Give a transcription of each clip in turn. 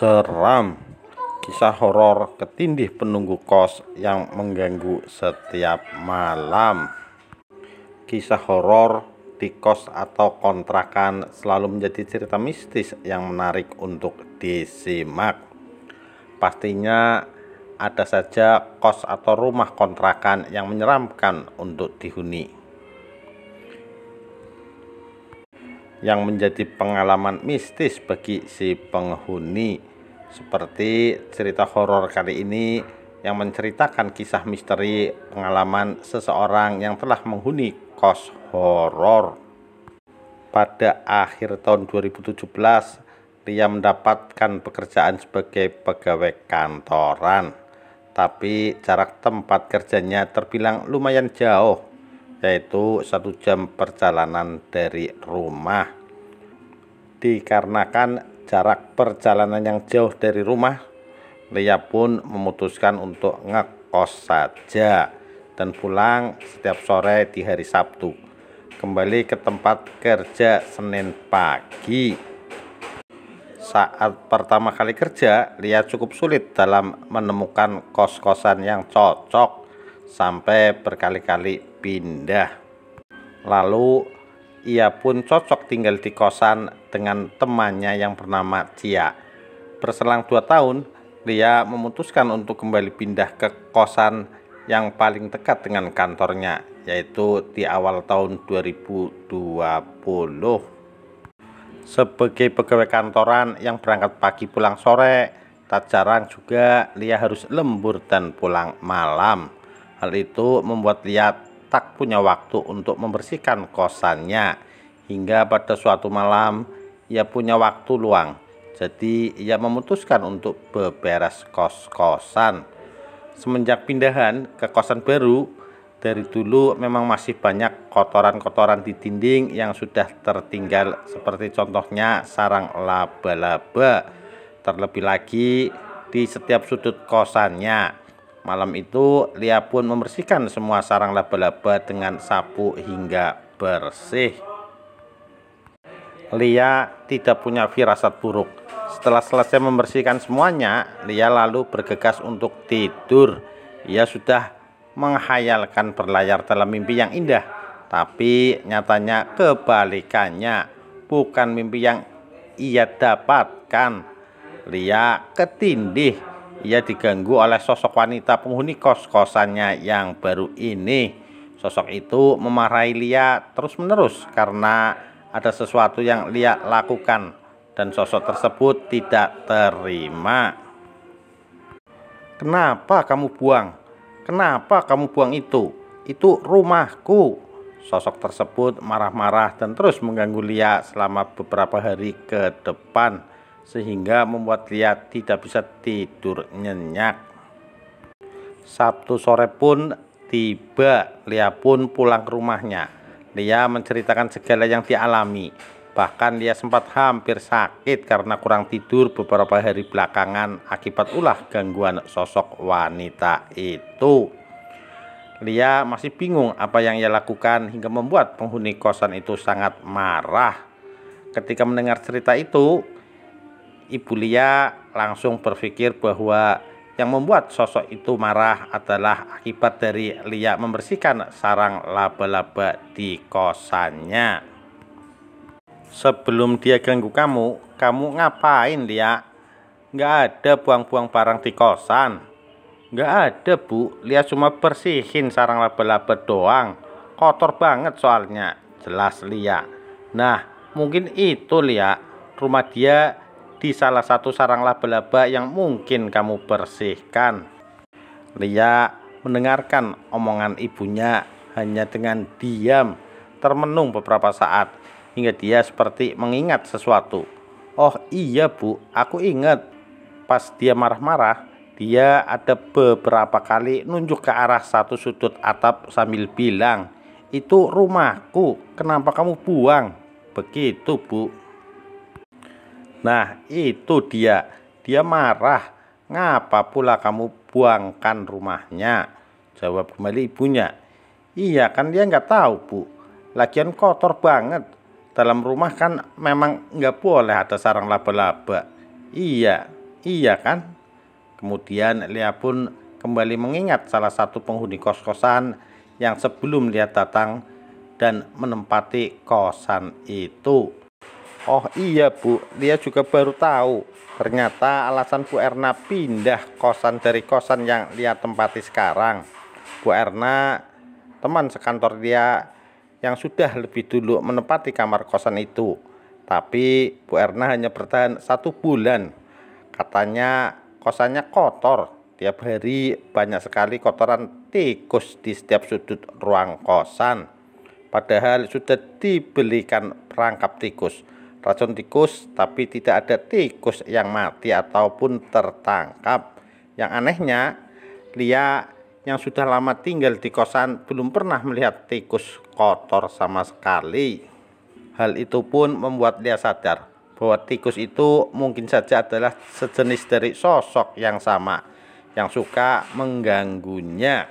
Seram, kisah horor ketindih penunggu kos yang mengganggu setiap malam. Kisah horor di kos atau kontrakan selalu menjadi cerita mistis yang menarik untuk disimak. Pastinya ada saja kos atau rumah kontrakan yang menyeramkan untuk dihuni. Yang menjadi pengalaman mistis bagi si penghuni, seperti cerita horor kali ini yang menceritakan kisah misteri pengalaman seseorang yang telah menghuni kos horor. Pada akhir tahun 2017, dia mendapatkan pekerjaan sebagai pegawai kantoran, tapi jarak tempat kerjanya terbilang lumayan jauh, yaitu 1 jam perjalanan dari rumah. Dikarenakan jarak perjalanan yang jauh dari rumah, Lia pun memutuskan untuk ngekos saja dan pulang setiap sore di hari Sabtu, kembali ke tempat kerja Senin pagi. Saat pertama kali kerja, Lia cukup sulit dalam menemukan kos-kosan yang cocok, sampai berkali-kali pindah. Lalu ia pun cocok tinggal di kosan dengan temannya yang bernama Cia. Berselang 2 tahun, Lia memutuskan untuk kembali pindah ke kosan yang paling dekat dengan kantornya, yaitu di awal tahun 2020. Sebagai pegawai kantoran yang berangkat pagi pulang sore, tak jarang juga Lia harus lembur dan pulang malam. Hal itu membuat Lia tak punya waktu untuk membersihkan kosannya, hingga pada suatu malam ia punya waktu luang. Jadi ia memutuskan untuk beberes kos-kosan. Semenjak pindahan ke kosan baru, dari dulu memang masih banyak kotoran-kotoran di dinding yang sudah tertinggal, seperti contohnya sarang laba-laba. Terlebih lagi di setiap sudut kosannya. Malam itu Lia pun membersihkan semua sarang laba-laba dengan sapu hingga bersih. Lia tidak punya firasat buruk. Setelah selesai membersihkan semuanya, Lia lalu bergegas untuk tidur. Ia sudah menghayalkan berlayar dalam mimpi yang indah, tapi nyatanya kebalikannya, bukan mimpi yang ia dapatkan. Lia ketindih. Ia diganggu oleh sosok wanita penghuni kos-kosannya yang baru ini. Sosok itu memarahi Lia terus-menerus karena ada sesuatu yang Lia lakukan, dan sosok tersebut tidak terima. "Kenapa kamu buang? Kenapa kamu buang itu? Itu rumahku." Sosok tersebut marah-marah dan terus mengganggu Lia selama beberapa hari ke depan, sehingga membuat Lia tidak bisa tidur nyenyak. Sabtu sore pun tiba, Lia pun pulang ke rumahnya. Lia menceritakan segala yang dialami. Bahkan Lia sempat hampir sakit karena kurang tidur beberapa hari belakangan akibat ulah gangguan sosok wanita itu. Lia masih bingung apa yang ia lakukan hingga membuat penghuni kosan itu sangat marah. Ketika mendengar cerita itu, Ibu Lia langsung berpikir bahwa yang membuat sosok itu marah adalah akibat dari Lia membersihkan sarang laba-laba di kosannya. "Sebelum dia ganggu kamu ngapain, Lia? Nggak ada buang-buang barang di kosan." "Nggak ada, Bu. Lia cuma bersihin sarang laba-laba doang. Kotor banget soalnya," jelas Lia. "Nah, mungkin itu, Lia, rumah dia di salah satu sarang laba-laba yang mungkin kamu bersihkan." Lia mendengarkan omongan ibunya hanya dengan diam, termenung beberapa saat, hingga dia seperti mengingat sesuatu. "Oh iya, Bu, aku ingat. Pas dia marah-marah, dia ada beberapa kali nunjuk ke arah satu sudut atap sambil bilang, 'Itu rumahku, kenapa kamu buang?' Begitu, Bu." "Nah, itu dia. Dia marah. Ngapa pula kamu buangkan rumahnya?" jawab kembali ibunya. "Iya kan dia nggak tahu, Bu. Lagian kotor banget. Dalam rumah kan memang nggak boleh ada sarang laba-laba." "Iya, Iya kan? Kemudian Lia pun kembali mengingat salah satu penghuni kos-kosan yang sebelum Lia datang dan menempati kosan itu. Oh iya Bu, Lia juga baru tahu. Ternyata alasan Bu Erna pindah kosan dari kosan yang Lia tempati sekarang. Bu Erna, teman sekantor Lia yang sudah lebih dulu menempati kamar kosan itu. Tapi Bu Erna hanya bertahan 1 bulan. Katanya kosannya kotor. Tiap hari banyak sekali kotoran tikus di setiap sudut ruang kosan. Padahal sudah dibelikan perangkap tikus, racun tikus, tapi tidak ada tikus yang mati ataupun tertangkap. Yang anehnya, Lia yang sudah lama tinggal di kosan belum pernah melihat tikus kotor sama sekali. Hal itu pun membuat Lia sadar bahwa tikus itu mungkin saja adalah sejenis dari sosok yang sama yang suka mengganggunya.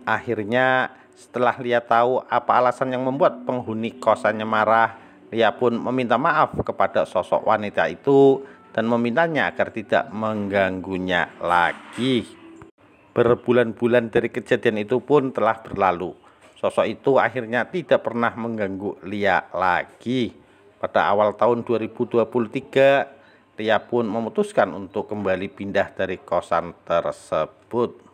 Akhirnya setelah Lia tahu apa alasan yang membuat penghuni kosannya marah, Lia pun meminta maaf kepada sosok wanita itu dan memintanya agar tidak mengganggunya lagi. Berbulan-bulan dari kejadian itu pun telah berlalu. Sosok itu akhirnya tidak pernah mengganggu Lia lagi. Pada awal tahun 2023, Lia pun memutuskan untuk kembali pindah dari kosan tersebut.